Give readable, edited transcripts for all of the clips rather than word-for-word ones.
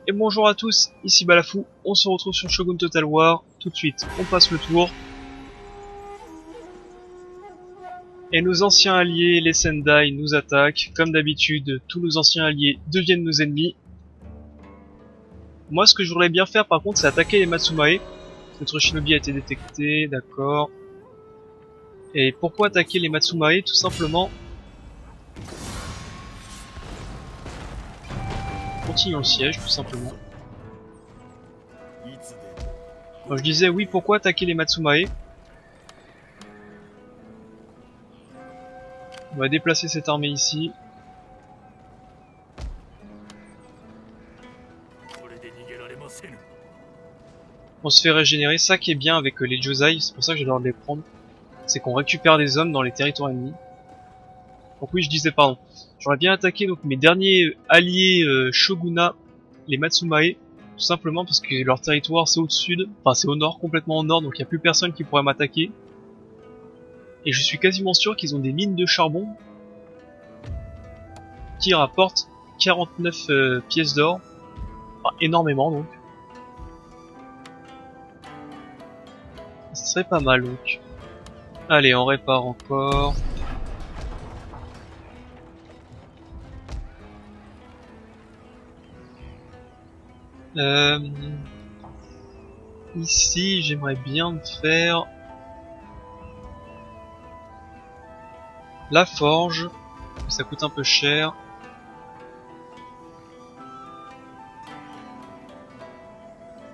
Et bonjour à tous, ici Balafou, on se retrouve sur Shogun Total War, tout de suite on passe le tour. Et nos anciens alliés, les Sendai, nous attaquent, comme d'habitude, tous nos anciens alliés deviennent nos ennemis. Moi ce que je voudrais bien faire par contre c'est attaquer les Matsumae. Notre shinobi a été détecté, d'accord. Et pourquoi attaquer les Matsumae? Tout simplement... Continuons le siège, tout simplement. Alors, je disais oui, pourquoi attaquer les Matsumae? On va déplacer cette armée ici. On se fait régénérer, ça qui est bien avec les Josai, c'est pour ça que j'ai le droit de les prendre. C'est qu'on récupère des hommes dans les territoires ennemis. Donc oui, je disais pardon. J'aurais bien attaqué donc mes derniers alliés Shogunat, les Matsumae, tout simplement parce que leur territoire c'est au sud, enfin c'est au nord, complètement au nord, donc il n'y a plus personne qui pourrait m'attaquer. Et je suis quasiment sûr qu'ils ont des mines de charbon qui rapportent 49 pièces d'or, enfin énormément donc. Ce serait pas mal donc. Allez, on répare encore. Ici, j'aimerais bien me faire la forge, mais ça coûte un peu cher.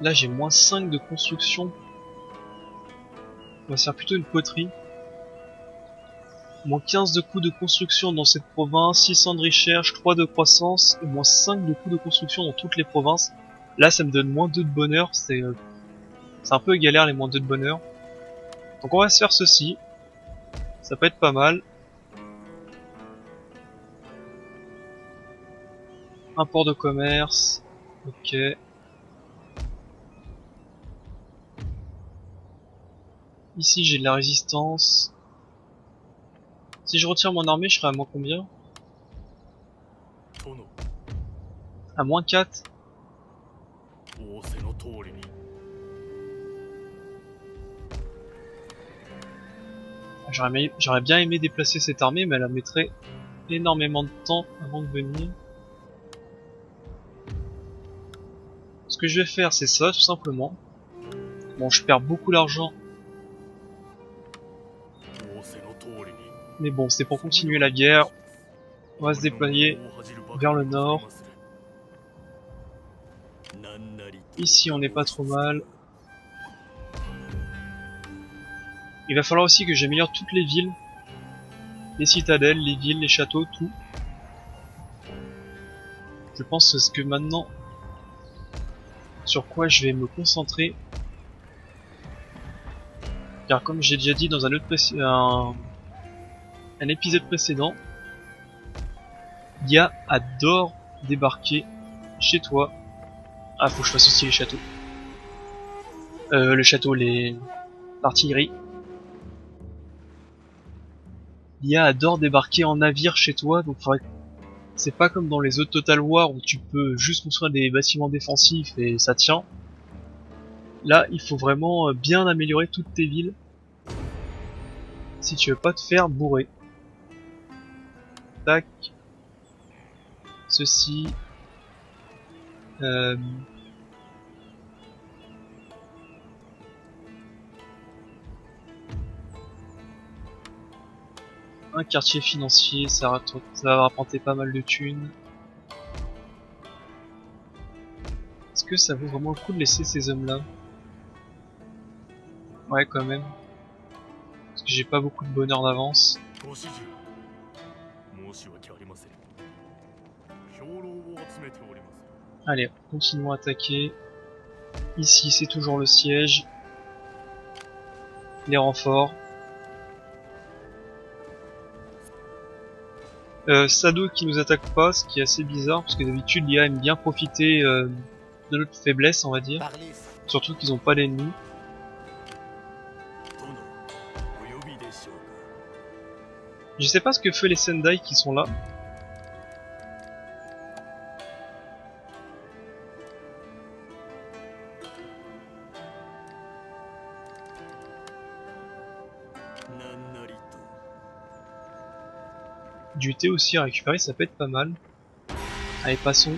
Là, j'ai moins 5 de construction. On va se faire plutôt une poterie. Moins 15 de coûts de construction dans cette province, 600 de recherche, 3 de croissance, et moins 5 de coûts de construction dans toutes les provinces. Là, ça me donne moins 2 de bonheur, c'est un peu galère les moins 2 de bonheur. Donc on va se faire ceci. Ça peut être pas mal. Un port de commerce. Ok. Ici j'ai de la résistance. Si je retire mon armée, je serai à moins combien? À moins 4. J'aurais bien aimé déplacer cette armée, mais elle mettrait énormément de temps avant de venir. Ce que je vais faire, c'est ça, tout simplement. Bon, je perds beaucoup d'argent. Mais bon, c'est pour continuer la guerre. On va se déployer vers le nord. Ici, on n'est pas trop mal. Il va falloir aussi que j'améliore toutes les villes. Les citadelles, les villes, les châteaux, tout. Je pense que c'est ce que maintenant... sur quoi je vais me concentrer. Car comme j'ai déjà dit dans un autre un épisode précédent, Dia adore débarquer chez toi. Ah, faut que je fasse aussi les châteaux. Le château, l'artillerie. Dia adore débarquer en navire chez toi, donc c'est pas comme dans les autres Total War où tu peux juste construire des bâtiments défensifs et ça tient. Là, il faut vraiment bien améliorer toutes tes villes si tu veux pas te faire bourrer. Tac. Ceci. Un quartier financier, ça va rapporter pas mal de thunes. Est-ce que ça vaut vraiment le coup de laisser ces hommes-là? Ouais, quand même. Parce que j'ai pas beaucoup de bonheur d'avance. Allez, continuons à attaquer. Ici, c'est toujours le siège. Les renforts. Sado qui nous attaque pas, ce qui est assez bizarre, parce que d'habitude l'IA aime bien profiter de notre faiblesse, on va dire. Surtout qu'ils ont pas d'ennemis. Je sais pas ce que fait les Sendai qui sont là. Du thé aussi à récupérer, ça peut être pas mal. Allez, passons.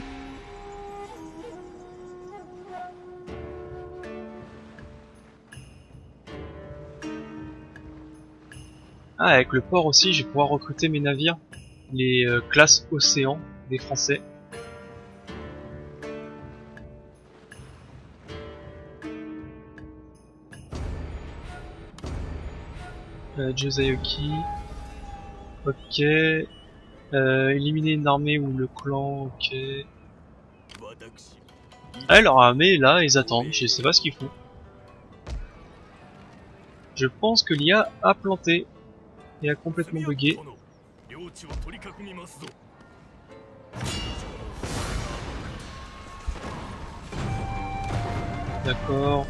Ah, avec le port aussi, je vais pouvoir recruter mes navires. Les classes océan des Français. Josayoki. Ok. Éliminer une armée ou le clan, ok. Ah, leur armée, là, ils attendent, je sais pas ce qu'ils font. Je pense que l'IA a planté et a complètement bugué. D'accord.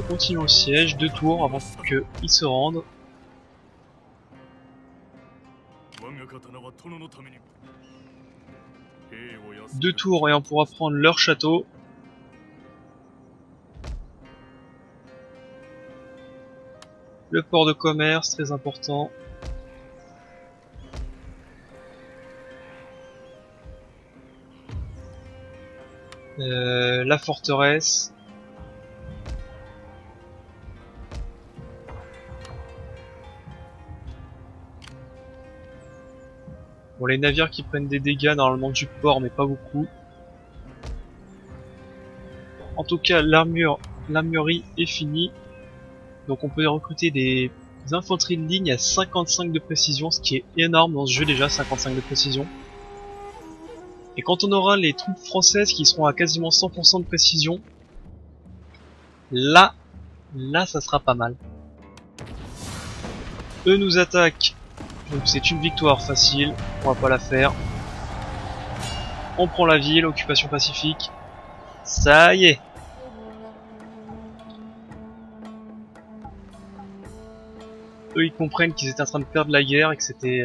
Continuons le siège, 2 tours avant qu'ils se rendent. 2 tours et on pourra prendre leur château. Le port de commerce, très important. La forteresse. Bon, les navires qui prennent des dégâts normalement du port, mais pas beaucoup. En tout cas, l'armurerie est finie. Donc on peut recruter des infanteries de ligne à 55 de précision, ce qui est énorme dans ce jeu déjà, 55 de précision. Et quand on aura les troupes françaises qui seront à quasiment 100% de précision, là ça sera pas mal. Eux nous attaquent, donc c'est une victoire facile, on va pas la faire. On prend la ville, occupation pacifique. Ça y est. Eux ils comprennent qu'ils étaient en train de perdre la guerre et que c'était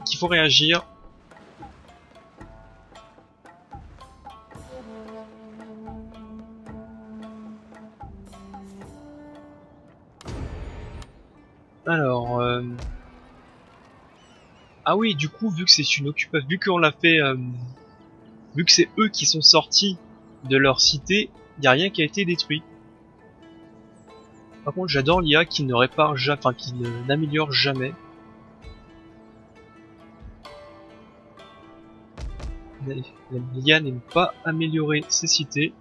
qu'il faut réagir. Alors ah oui, du coup, vu que c'est une occupation, vu qu'on l'a fait, vu que c'est eux qui sont sortis de leur cité, y a rien qui a été détruit. Par contre, j'adore l'IA qui ne répare jamais, enfin qui n'améliore jamais. L'IA n'aime pas améliorer ses cités.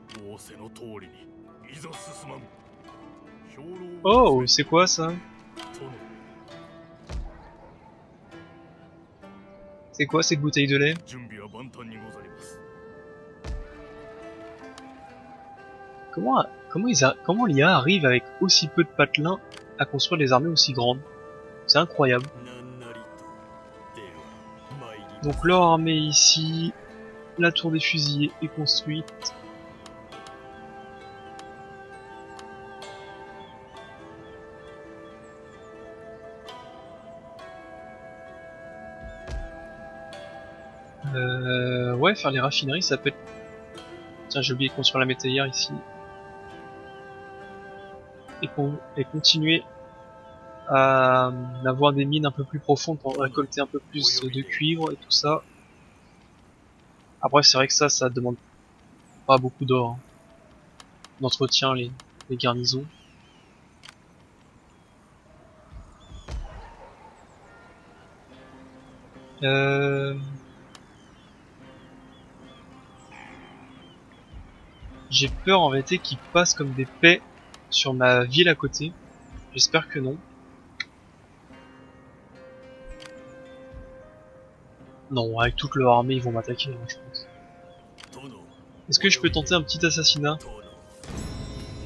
Oh, c'est quoi ça? C'est quoi cette bouteille de lait? Comment l'IA arrive avec aussi peu de patelins à construire des armées aussi grandes? C'est incroyable. Donc leur armée ici, la tour des fusiliers est construite. Ouais, faire les raffineries, ça peut être... Tiens, j'ai oublié de construire la métayère ici. Et continuer à avoir des mines un peu plus profondes pour récolter un peu plus de cuivre et tout ça. Après, c'est vrai que ça demande pas beaucoup d'or. Hein. D'entretien, les garnisons. J'ai peur en réalité qu'ils passent comme des paix sur ma ville à côté. J'espère que non. Non, avec toute leur armée, ils vont m'attaquer, je pense. Est-ce que je peux tenter un petit assassinat?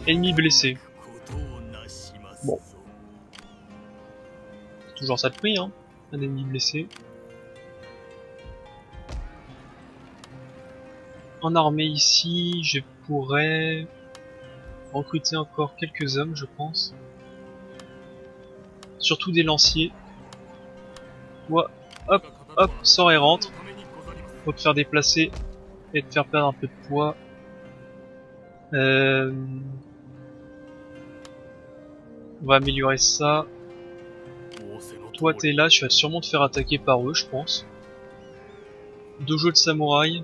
Ennemi blessé. Bon. C'est toujours ça de prix, hein. Un ennemi blessé. En armée ici, je pourrais recruter encore quelques hommes, je pense. Surtout des lanciers. Ouais, hop, hop, sort et rentre. Pour te faire déplacer et te faire perdre un peu de poids. On va améliorer ça. toi t'es là, tu vas sûrement te faire attaquer par eux, je pense. Dojo de samouraï.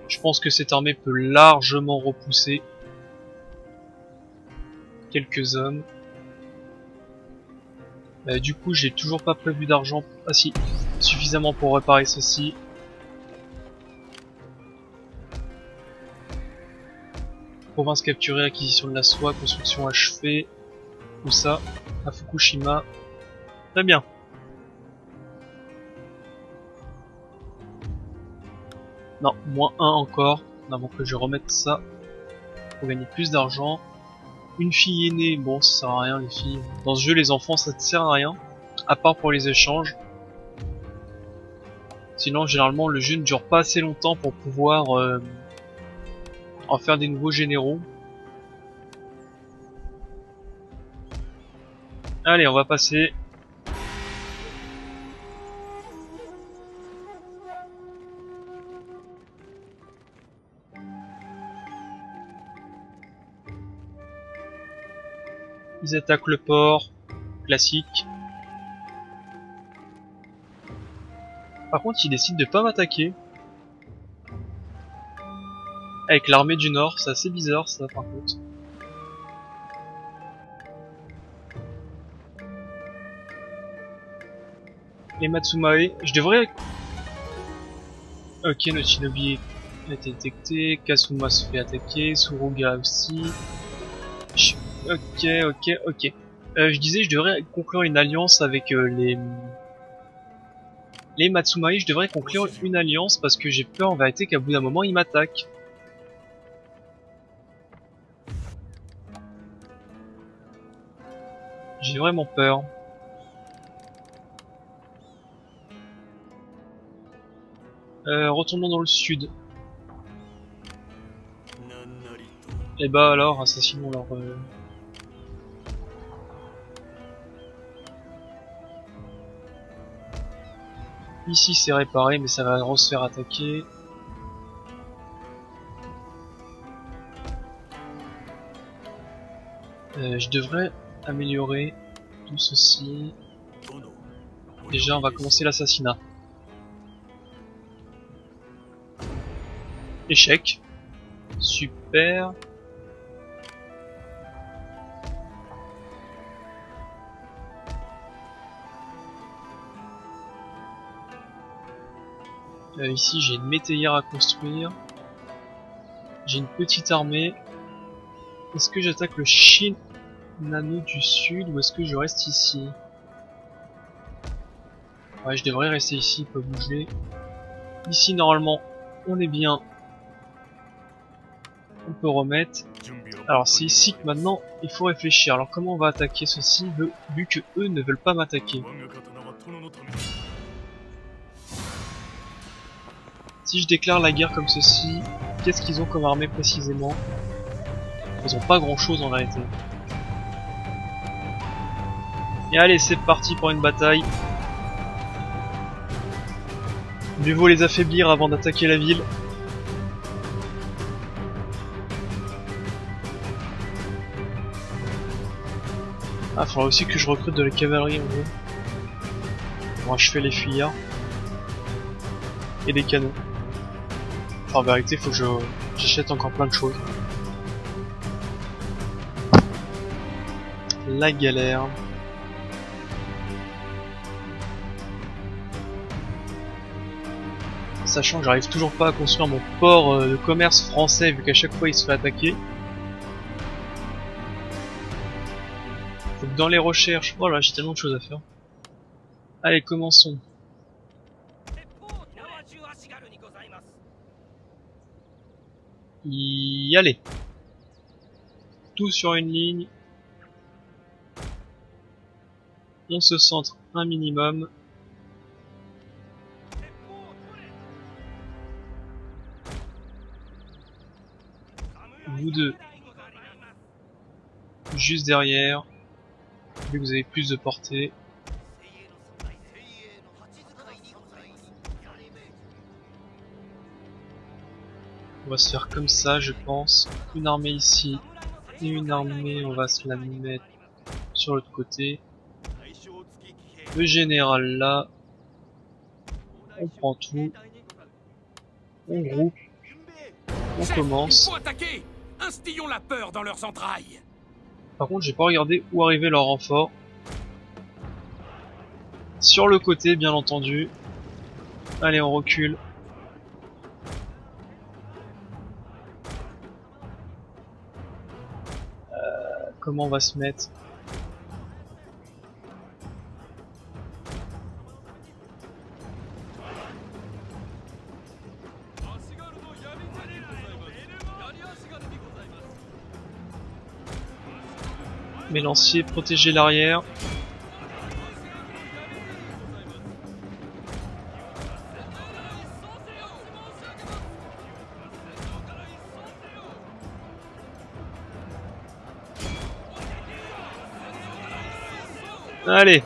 Je pense que cette armée peut largement repousser quelques hommes. Du coup, j'ai toujours pas prévu d'argent. Ah si, suffisamment pour réparer ceci. Province capturée, acquisition de la soie, construction achevée. Où ça? À Fukushima. Très bien. Non, moins 1 encore. Avant que je remette ça. Pour gagner plus d'argent. Une fille aînée, bon ça sert à rien les filles. Dans ce jeu les enfants ça ne sert à rien. À part pour les échanges. Sinon généralement le jeu ne dure pas assez longtemps pour pouvoir en faire des nouveaux généraux. Allez on va passer. Ils attaquent le port. Classique. Par contre ils décident de pas m'attaquer. Avec l'armée du Nord, c'est assez bizarre ça par contre. Les Matsumae, je devrais... Ok, le Shinobi a été détecté, Kasuma se fait attaquer, Suruga aussi. Ok. Je disais, je devrais conclure une alliance avec les Matsumae. Je devrais conclure une alliance parce que j'ai peur en vérité qu'à bout d'un moment ils m'attaquent. J'ai vraiment peur. Retournons dans le sud. Et bah alors, assassinons leur... Ici c'est réparé mais ça va se faire attaquer. Je devrais améliorer tout ceci. Déjà on va commencer l'assassinat. Échec. Super. Ici j'ai une métayère à construire. J'ai une petite armée. Est-ce que j'attaque le Shinano du sud ou est-ce que je reste ici? Ouais, je devrais rester ici, pas bouger. Ici normalement on est bien. On peut remettre. Alors c'est ici que maintenant il faut réfléchir. Alors comment on va attaquer ceci vu que eux ne veulent pas m'attaquer? Si je déclare la guerre comme ceci, qu'est-ce qu'ils ont comme armée précisément? Ils ont pas grand chose en réalité. Et allez c'est parti pour une bataille. Mieux vaut les affaiblir avant d'attaquer la ville. Ah, faudra aussi que je recrute de la cavalerie en gros. Pour achever les fuyards. Et des canons. Enfin, en vérité, faut que j'achète encore plein de choses. La galère. Sachant que j'arrive toujours pas à construire mon port de commerce français vu qu'à chaque fois il se fait attaquer. Faut que dans les recherches... Oh là, j'ai tellement de choses à faire. Allez, commençons. Y aller. Tout sur une ligne. On se centre un minimum. Vous deux. Juste derrière. Vu que vous avez plus de portée. On va se faire comme ça, je pense. Une armée ici. Et une armée, on va se la mettre sur l'autre côté. Le général là. On prend tout. On groupe. On commence. Il faut attaquer. Instillons la peur dans leurs entrailles. Par contre, j'ai pas regardé où arrivait leur renfort. Sur le côté, bien entendu. Allez, on recule. Comment on va se mettre? Mes lanciers, protéger l'arrière. Allez.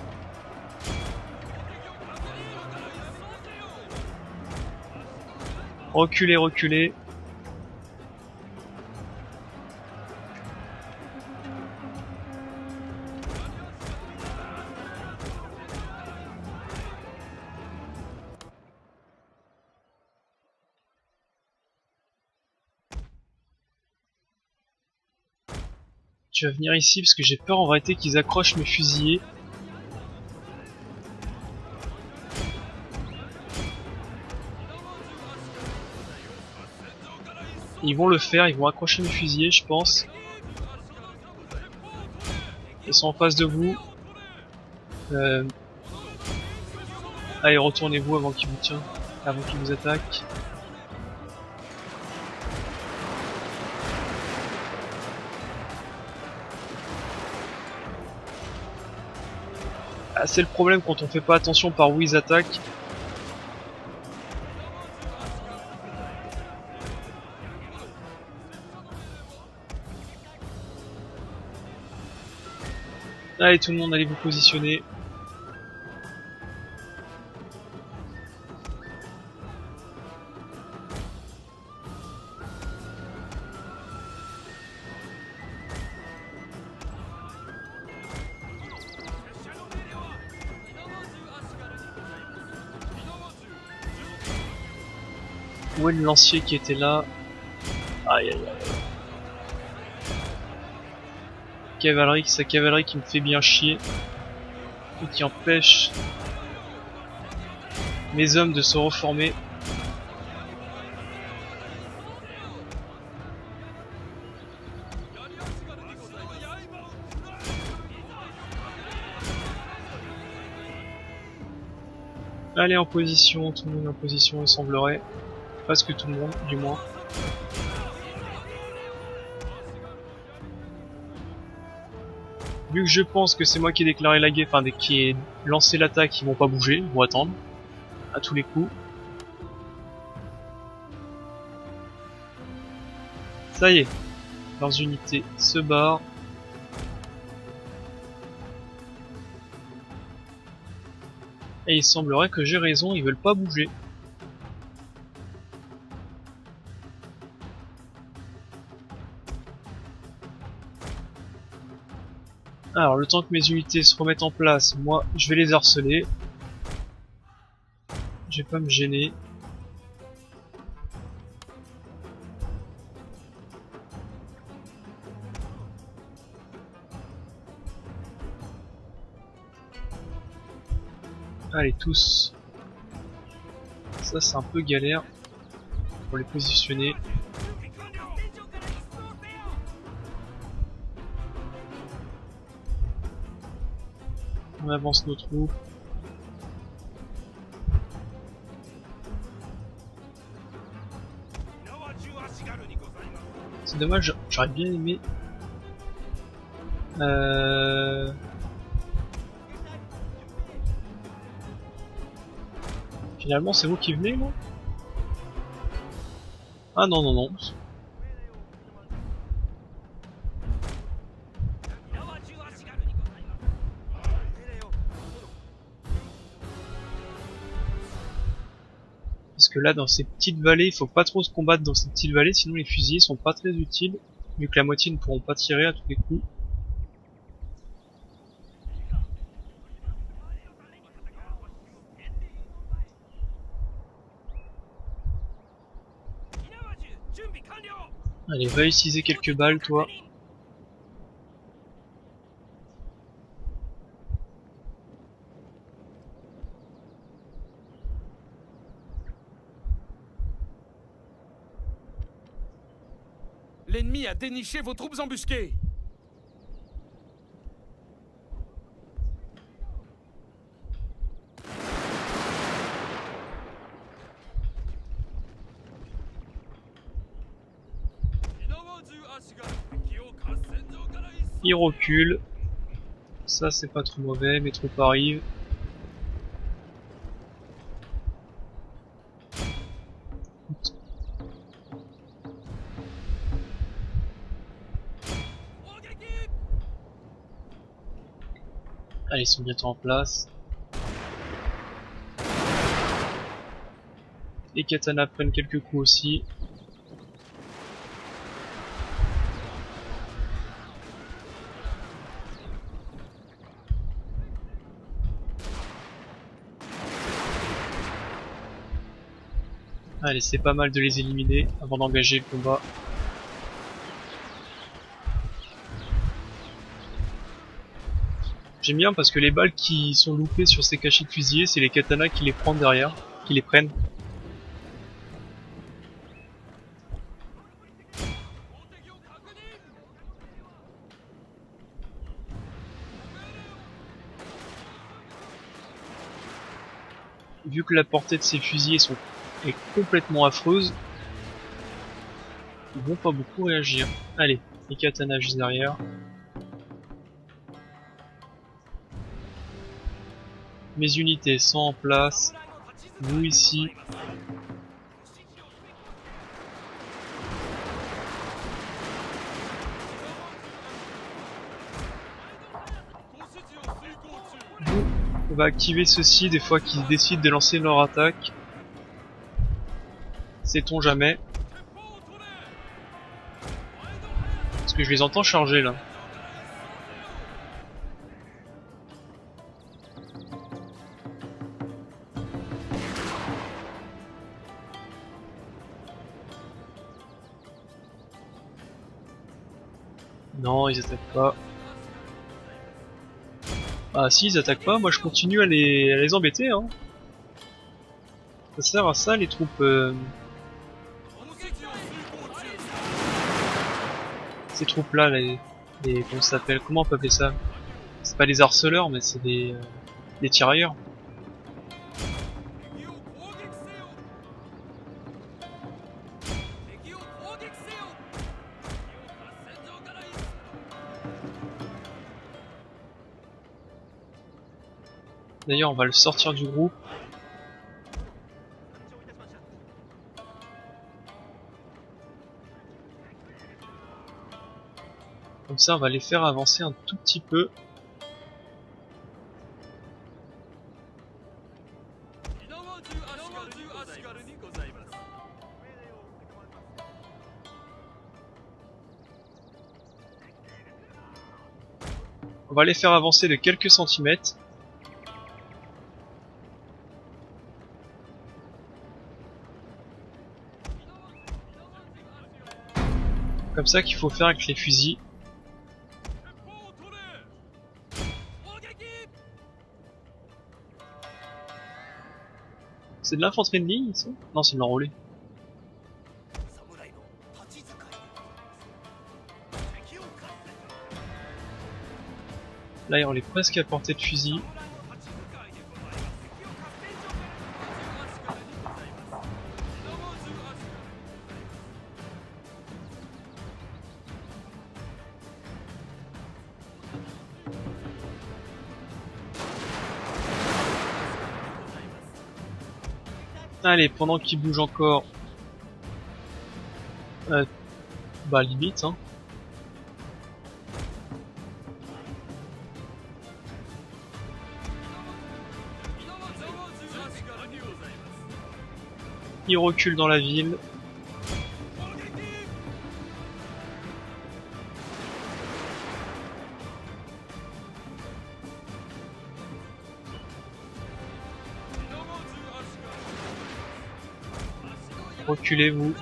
Reculez, reculez. Tu vas venir ici parce que j'ai peur en vérité qu'ils accrochent mes fusiliers. Ils vont le faire, ils vont accrocher mes fusiliers, je pense. Ils sont en face de vous. Allez, retournez-vous avant qu'ils vous attaquent. Ah, c'est le problème quand on fait pas attention par où ils attaquent. Allez tout le monde, allez vous positionner. Où est le lancier qui était là? Aïe aïe aïe. Cavalerie, sa cavalerie qui me fait bien chier. Et qui empêche mes hommes de se reformer. Allez en position, tout le monde en position, il semblerait. Presque tout le monde, du moins. Vu que je pense que c'est moi qui ai déclaré la guerre, enfin qui ai lancé l'attaque, ils vont pas bouger, ils vont attendre. À tous les coups. Ça y est. Leurs unités se barrent. Et il semblerait que j'ai raison, ils veulent pas bouger. Alors, le temps que mes unités se remettent en place, moi, je vais les harceler. Je vais pas me gêner. Allez, tous. Ça, c'est un peu galère pour les positionner. On avance nos troupes. C'est dommage, j'aurais bien aimé. Finalement, c'est vous qui venez, moi? Ah non, non, non. Parce que là, dans ces petites vallées, il faut pas trop se combattre dans ces petites vallées, sinon les fusils sont pas très utiles. vu que la moitié ne pourront pas tirer à tous les coups. Allez, va utiliser quelques balles, toi. L'ennemi a déniché vos troupes embusquées. Il recule. Ça, c'est pas trop mauvais, mes troupes arrivent. Allez, ils sont bientôt en place. Les katanas prennent quelques coups aussi. Allez, c'est pas mal de les éliminer avant d'engager le combat. J'aime bien parce que les balles qui sont loupées sur ces cachets de fusiliers, c'est les katanas qui les prennent derrière, qui les prennent. Vu que la portée de ces fusiliers est complètement affreuse, ils vont pas beaucoup réagir. Allez, les katanas juste derrière. Mes unités sont en place. Vous ici. On va activer ceci des fois qu'ils décident de lancer leur attaque. Sait-on jamais. Parce que je les entends charger là. Non, ils attaquent pas. Ah si, ils attaquent pas, moi je continue à les embêter hein. Ça sert à ça les troupes... Ces troupes là, comment ça s'appelle? Comment on peut appeler ça? C'est pas des harceleurs mais c'est des tirailleurs. D'ailleurs on va le sortir du groupe. Comme ça on va les faire avancer un tout petit peu. On va les faire avancer de quelques centimètres. Comme ça qu'il faut faire avec les fusils. C'est de l'infanterie de ligne ça? Non, c'est de l'enrôlé. Là on est presque à portée de fusil. Allez, pendant qu'il bouge encore, bah limite hein. Il recule dans la ville. Reculez vous.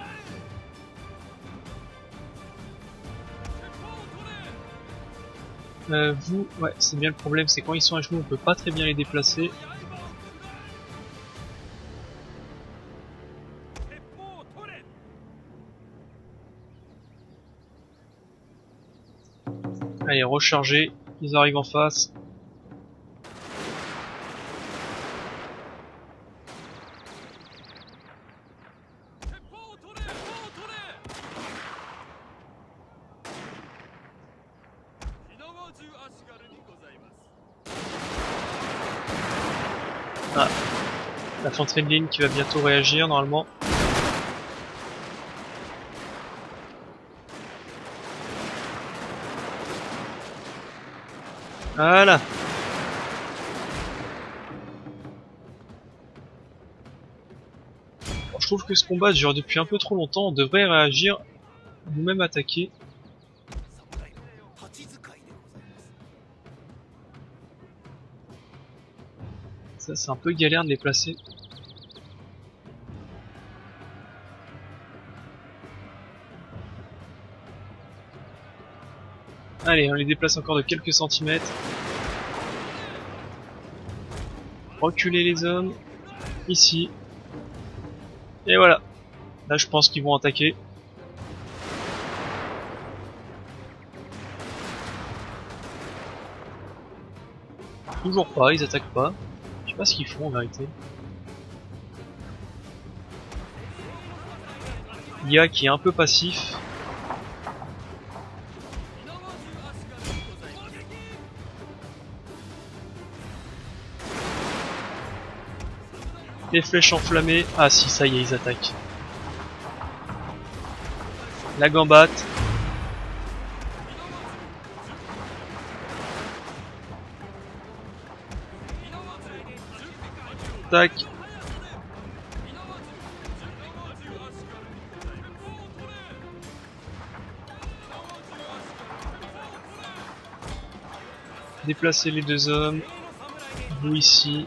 Vous, ouais, c'est bien le problème, c'est quand ils sont à genoux, on peut pas très bien les déplacer. Allez, recharger, ils arrivent en face. Ah, l'infanterie de ligne qui va bientôt réagir normalement. Voilà. Bon, je trouve que ce combat dure depuis un peu trop longtemps, on devrait réagir, nous-mêmes attaquer. Ça c'est un peu galère de les placer. Allez, on les déplace encore de quelques centimètres. Reculer les hommes. Ici. Et voilà. Là je pense qu'ils vont attaquer. Toujours pas, ils attaquent pas. Je sais pas ce qu'ils font en vérité. L'IA qui est un peu passif. Les flèches enflammées. Ah si, ça y est, ils attaquent. La gambate. Tac. Déplacer les deux hommes. Vous ici.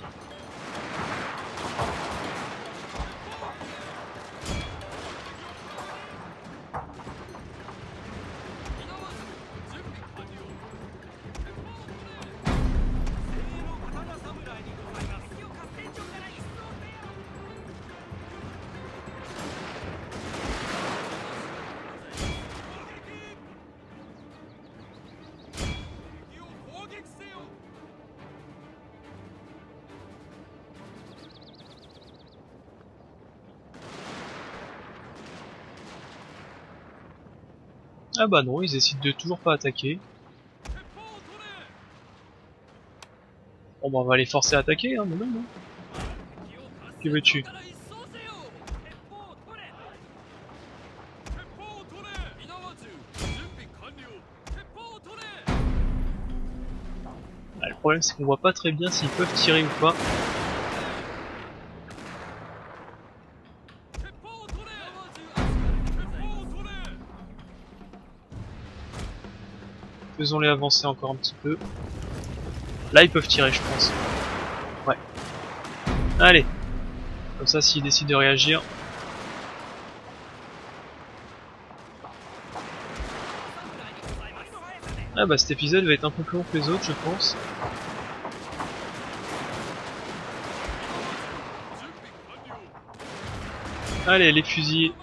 Ah bah non, ils décident de toujours pas attaquer. Bon bah on va les forcer à attaquer, hein, non. Que veux-tu? Ah, le problème c'est qu'on voit pas très bien s'ils peuvent tirer ou pas. Faisons-les avancer encore un petit peu. Là ils peuvent tirer je pense. Ouais. Allez. Comme ça s'ils décident de réagir. Ah bah cet épisode va être un peu plus long que les autres je pense. Allez les fusils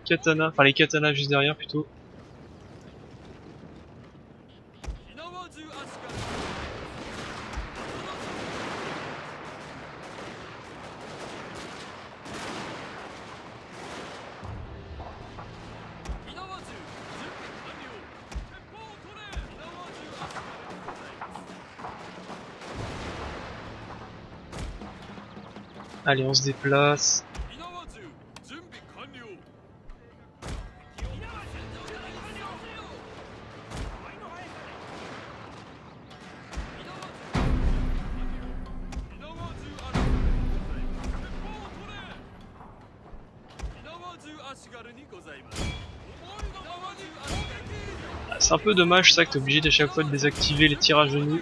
katana, enfin les katanas juste derrière plutôt. Allez on se déplace. C'est un peu dommage ça que t'es obligé à chaque fois de désactiver les tirs à genoux.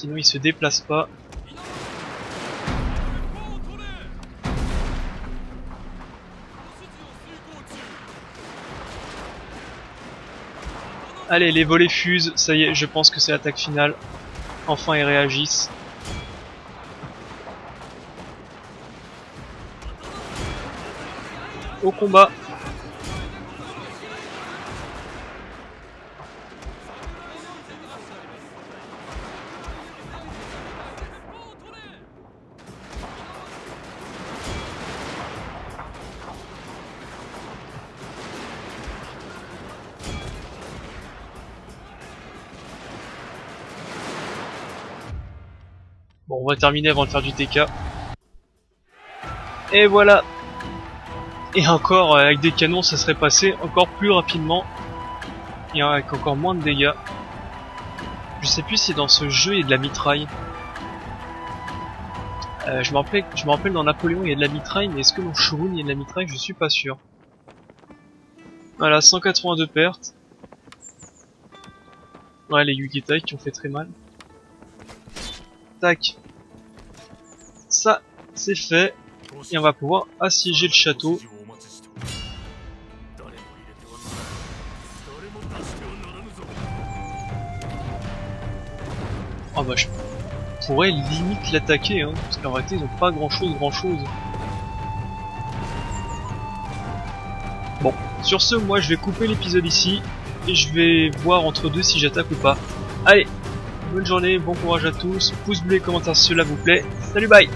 Sinon il se déplace pas. Allez, les volets fusent, ça y est, je pense que c'est l'attaque finale. Enfin ils réagissent. Au combat. Bon, on va terminer avant de faire du TK. Et voilà. Et encore, avec des canons, ça serait passé encore plus rapidement. Et avec encore moins de dégâts. Je sais plus si dans ce jeu il y a de la mitraille. Je me rappelle dans Napoléon il y a de la mitraille, mais est-ce que dans Shogun il y a de la mitraille? Je suis pas sûr. Voilà, 182 pertes. Ouais, les Yugetai qui ont fait très mal. Tac. Ça, c'est fait. Et on va pouvoir assiéger le château. Oh bah je pourrais limite l'attaquer, hein, parce qu'en réalité ils ont pas grand chose. Bon, sur ce, moi je vais couper l'épisode ici, et je vais voir entre deux si j'attaque ou pas. Allez, bonne journée, bon courage à tous, pouce bleu et commentaire si cela vous plaît, salut bye.